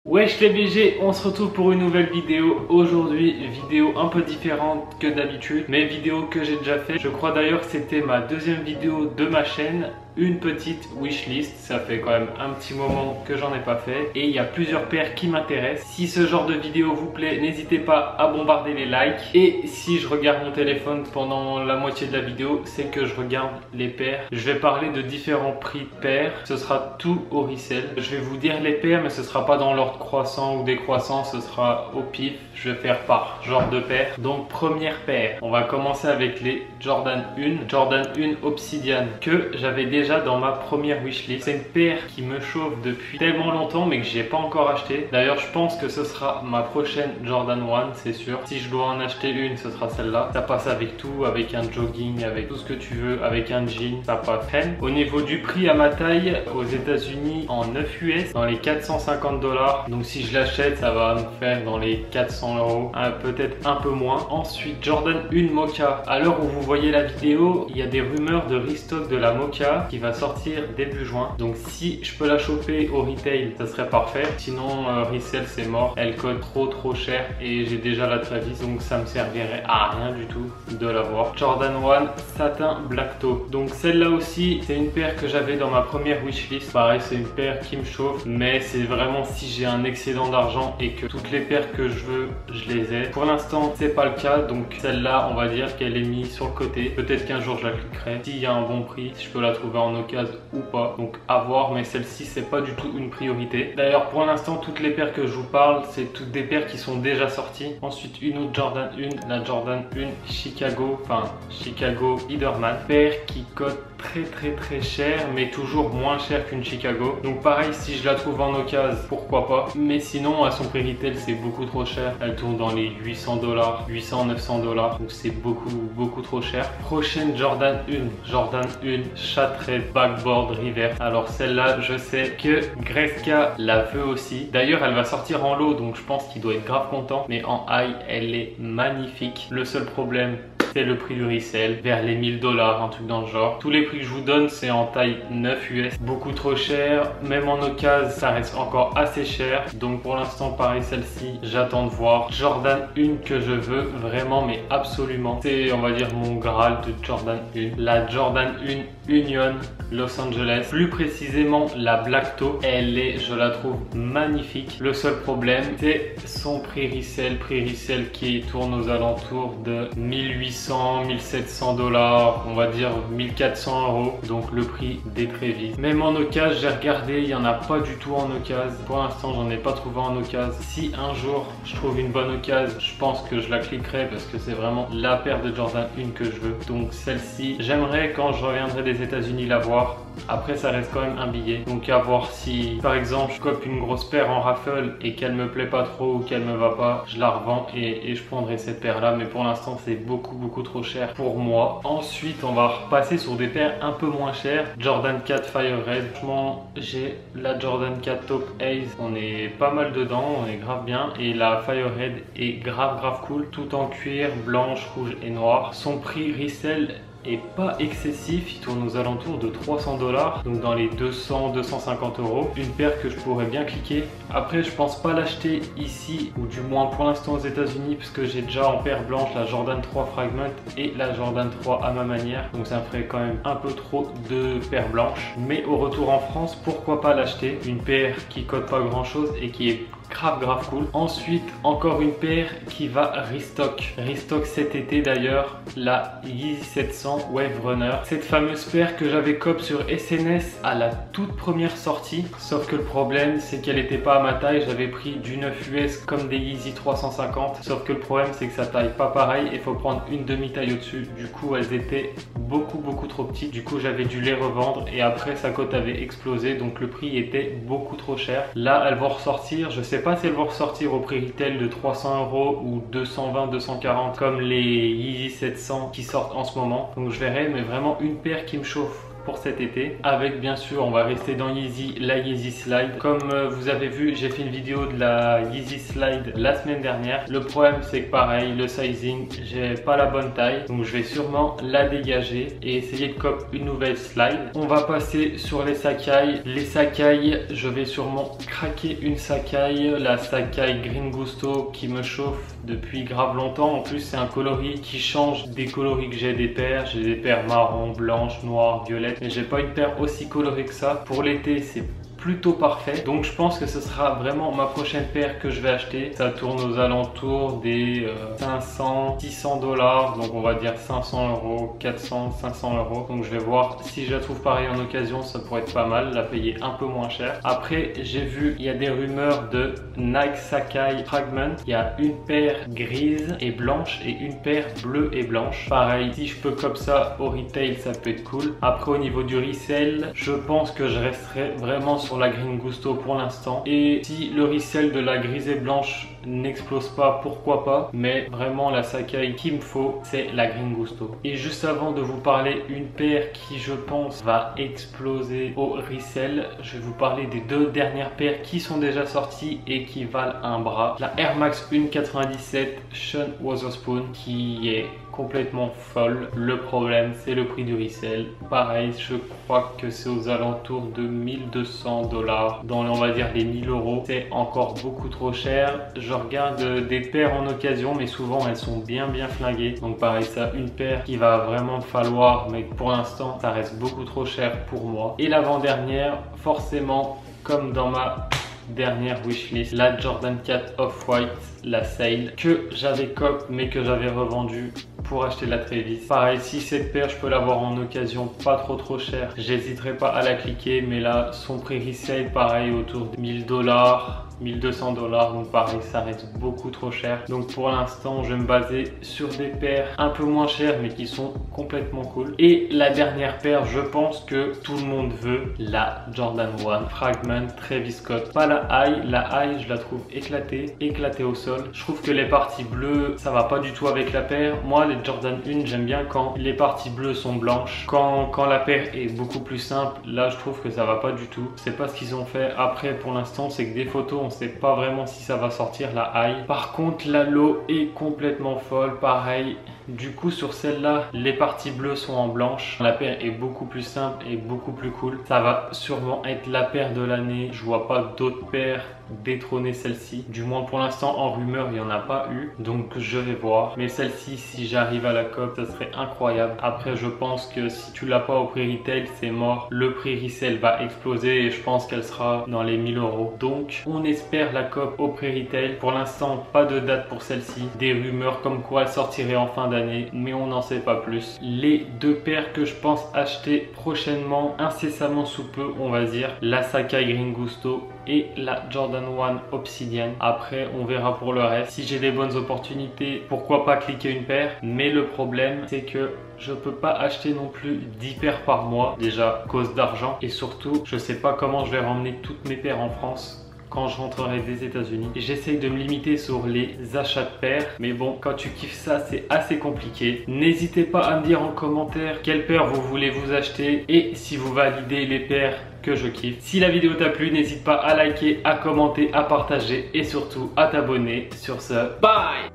Wesh les BG, on se retrouve pour une nouvelle vidéo. Aujourd'hui, vidéo un peu différente que d'habitude, mais vidéo que j'ai déjà fait. Je crois d'ailleurs que c'était ma deuxième vidéo de ma chaîne. Une petite wishlist, ça fait quand même un petit moment que j'en ai pas fait et il y a plusieurs paires qui m'intéressent. Si ce genre de vidéo vous plaît, n'hésitez pas à bombarder les likes. Et si je regarde mon téléphone pendant la moitié de la vidéo, c'est que je regarde les paires. Je vais parler de différents prix de paires, ce sera tout au resell. Je vais vous dire les paires, mais ce sera pas dans l'ordre croissant ou décroissant, ce sera au pif. Je vais faire par genre de paire. Donc première paire, on va commencer avec les Jordan 1 Obsidian que j'avais déjà dans ma première wishlist. C'est une paire qui me chauffe depuis tellement longtemps mais que j'ai pas encore acheté. D'ailleurs je pense que ce sera ma prochaine Jordan 1, c'est sûr. Si je dois en acheter une, ce sera celle-là. Ça passe avec tout, avec un jogging, avec tout ce que tu veux, avec un jean, ça passe. Au niveau du prix à ma taille, aux États-Unis en 9 US, dans les 450 $. Donc si je l'achète, ça va me faire dans les 400 €, peut-être un peu moins. Ensuite, Jordan 1 Mocha. À l'heure où vous voyez la vidéo, il y a des rumeurs de restock de la Mocha qui va sortir début juin. Donc si je peux la choper au retail, ça serait parfait. Sinon, resell c'est mort. Elle coûte trop cher et j'ai déjà la Travis, donc ça me servirait à rien du tout de l'avoir. Jordan 1 Satin Black Toe. Donc celle-là aussi, c'est une paire que j'avais dans ma première wishlist. Pareil, c'est une paire qui me chauffe, mais c'est vraiment si j'ai un excédent d'argent et que toutes les paires que je veux, je les ai. Pour l'instant, c'est pas le cas, donc celle-là, on va dire qu'elle est mise sur le côté. Peut-être qu'un jour je la cliquerai s'il y a un bon prix, si je peux la trouver en occasion ou pas. Donc à voir, mais celle-ci, c'est pas du tout une priorité. D'ailleurs, pour l'instant, toutes les paires que je vous parle, c'est toutes des paires qui sont déjà sorties. Ensuite, une autre Jordan 1, la Jordan 1 Chicago, enfin Chicago Biderman, paire qui cote très cher, mais toujours moins cher qu'une Chicago. Donc pareil, si je la trouve en occasion, pourquoi pas, mais sinon à son prix retail c'est beaucoup trop cher. Elle tourne dans les 800 $, 800-900 $, donc c'est beaucoup trop cher. Prochaine Jordan 1 Shattered Backboard Reverse. Alors celle-là, je sais que Greska la veut aussi. D'ailleurs elle va sortir en lot, donc je pense qu'il doit être grave content, mais en high elle est magnifique. Le seul problème, c'est le prix du resell, vers les 1000 $, un truc dans le genre. Tous les prix que je vous donne, c'est en taille 9 US. Beaucoup trop cher. Même en occasion, ça reste encore assez cher. Donc pour l'instant, pareil, celle-ci, j'attends de voir. Jordan 1 que je veux vraiment, mais absolument. C'est, on va dire, mon Graal de Jordan 1. La Jordan 1 Union Los Angeles. Plus précisément, la Black Toe. Elle est, je la trouve magnifique. Le seul problème, c'est son prix resell qui tourne aux alentours de 1800-1700 $, on va dire 1400 €, donc le prix des Travis. Même en occasion, j'ai regardé, il n'y en a pas du tout en occasion. Pour l'instant, j'en ai pas trouvé en occasion. Si un jour je trouve une bonne occasion, je pense que je la cliquerai parce que c'est vraiment la paire de Jordan 1 que je veux. Donc celle-ci, j'aimerais quand je reviendrai des États-Unis la voir. Après ça reste quand même un billet, donc à voir si par exemple je cope une grosse paire en raffle et qu'elle me plaît pas trop ou qu'elle me va pas, je la revends et je prendrai cette paire là, mais pour l'instant c'est beaucoup trop cher pour moi. Ensuite on va repasser sur des paires un peu moins chères. Jordan 4 Fire Red. Franchement j'ai la Jordan 4 Top Ace, on est pas mal dedans, on est grave bien, et la Fire Red est grave cool, tout en cuir, blanche, rouge et noir. Son prix resell et pas excessif, il tourne aux alentours de 300 $, donc dans les 200-250 €. Une paire que je pourrais bien cliquer. Après je pense pas l'acheter ici, ou du moins pour l'instant aux États-Unis, puisque j'ai déjà en paire blanche la Jordan 3 Fragment et la Jordan 3 à ma manière, donc ça me ferait quand même un peu trop de paires blanches. Mais au retour en France, pourquoi pas l'acheter? Une paire qui cote pas grand chose et qui est grave cool. Ensuite, encore une paire qui va restock cet été d'ailleurs, la Yeezy 700 Wave Runner. Cette fameuse paire que j'avais cop sur SNS à la toute première sortie, sauf que le problème c'est qu'elle n'était pas à ma taille. J'avais pris du 9 US comme des Yeezy 350, sauf que le problème c'est que ça taille pas pareil et il faut prendre une demi-taille au-dessus. Du coup elles étaient beaucoup trop petites, du coup j'avais dû les revendre et après sa cote avait explosé, donc le prix était beaucoup trop cher. Là elles vont ressortir, je sais pas si elles vont ressortir au prix retail de 300 € ou 220-240 comme les Yeezy 700 qui sortent en ce moment, donc je verrai, mais vraiment une paire qui me chauffe pour cet été. Avec bien sûr, on va rester dans Yeezy, la Yeezy Slide. Comme vous avez vu, j'ai fait une vidéo de la Yeezy Slide la semaine dernière. Le problème c'est que pareil, le sizing, j'ai pas la bonne taille. Donc je vais sûrement la dégager et essayer de cop une nouvelle slide. On va passer sur les Sacai. Les Sacai, je vais sûrement craquer une Sacai. La Sacai Green Gusto qui me chauffe depuis grave longtemps. En plus c'est un coloris qui change des coloris que j'ai des paires. J'ai des paires marron, blanche, noire, violette. Mais j'ai pas une paire aussi colorée que ça. Pour l'été c'est plutôt parfait, donc je pense que ce sera vraiment ma prochaine paire que je vais acheter. Ça tourne aux alentours des 500 600 $, donc on va dire 500 €, 400 500 €. Donc je vais voir si je la trouve pareil en occasion, ça pourrait être pas mal, la payer un peu moins cher. Après j'ai vu, il y a des rumeurs de Nike Sacai Fragment. Il y a une paire grise et blanche et une paire bleue et blanche. Pareil, si je peux comme ça au retail, ça peut être cool. Après au niveau du resell, je pense que je resterai vraiment sur la Green Gusto pour l'instant, et si le resell de la grise et blanche n'explose pas, pourquoi pas, mais vraiment la Sacai qu'il me faut c'est la Green Gusto. Et juste avant de vous parler une paire qui je pense va exploser au resell, je vais vous parler des deux dernières paires qui sont déjà sorties et qui valent un bras. La Air Max 1,97 Sean Wotherspoon qui est complètement folle. Le problème c'est le prix du resell. Pareil, je crois que c'est aux alentours de 1200 $, dans on va dire les 1000 €. C'est encore beaucoup trop cher. Je regarde des paires en occasion, mais souvent elles sont bien flinguées. Donc pareil, ça une paire qui va vraiment falloir, mais pour l'instant ça reste beaucoup trop cher pour moi. Et l'avant-dernière, forcément comme dans ma dernière wishlist, la Jordan 4 Off-White, la Sale, que j'avais cop mais que j'avais revendu pour acheter la Travis. Pareil, si cette paire je peux l'avoir en occasion pas trop cher, j'hésiterai pas à la cliquer, mais là son prix resale pareil autour de 1000 $, 1200 $, donc pareil ça reste beaucoup trop cher. Donc pour l'instant je vais me baser sur des paires un peu moins chères mais qui sont complètement cool. Et la dernière paire, je pense que tout le monde veut, la Jordan 1 Fragment Travis Scott. Pas la high, la high je la trouve éclatée au sol. Je trouve que les parties bleues ça va pas du tout avec la paire. Moi les Jordan 1 j'aime bien quand les parties bleues sont blanches. Quand la paire est beaucoup plus simple, là je trouve que ça va pas du tout. C'est pas ce qu'ils ont fait. Après pour l'instant c'est que des photos, on sait pas vraiment si ça va sortir la high. Par contre la low est complètement folle, pareil. Du coup sur celle-là les parties bleues sont en blanche. La paire est beaucoup plus simple et beaucoup plus cool. Ça va sûrement être la paire de l'année. Je vois pas d'autres paires détrôner celle-ci. Du moins pour l'instant en rumeur il n'y en a pas eu. Donc je vais voir. Mais celle-ci si j'arrive à la cop ça serait incroyable. Après je pense que si tu l'as pas au prix retail c'est mort. Le prix resell va exploser et je pense qu'elle sera dans les 1000 €. Donc on espère la cop au prix retail. Pour l'instant pas de date pour celle-ci. Des rumeurs comme quoi elle sortirait en fin d'année, mais on n'en sait pas plus. Les deux paires que je pense acheter prochainement, incessamment sous peu on va dire, la Sacai Green Gusto et la Jordan 1 Obsidian. Après on verra pour le reste. Si j'ai des bonnes opportunités, pourquoi pas cliquer une paire. Mais le problème c'est que je peux pas acheter non plus 10 paires par mois, déjà cause d'argent, et surtout je sais pas comment je vais ramener toutes mes paires en France quand je rentrerai des États-Unis. J'essaye de me limiter sur les achats de paires, mais bon, quand tu kiffes ça, c'est assez compliqué. N'hésitez pas à me dire en commentaire quelle paire vous voulez vous acheter et si vous validez les paires que je kiffe. Si la vidéo t'a plu, n'hésite pas à liker, à commenter, à partager et surtout à t'abonner. Sur ce, bye!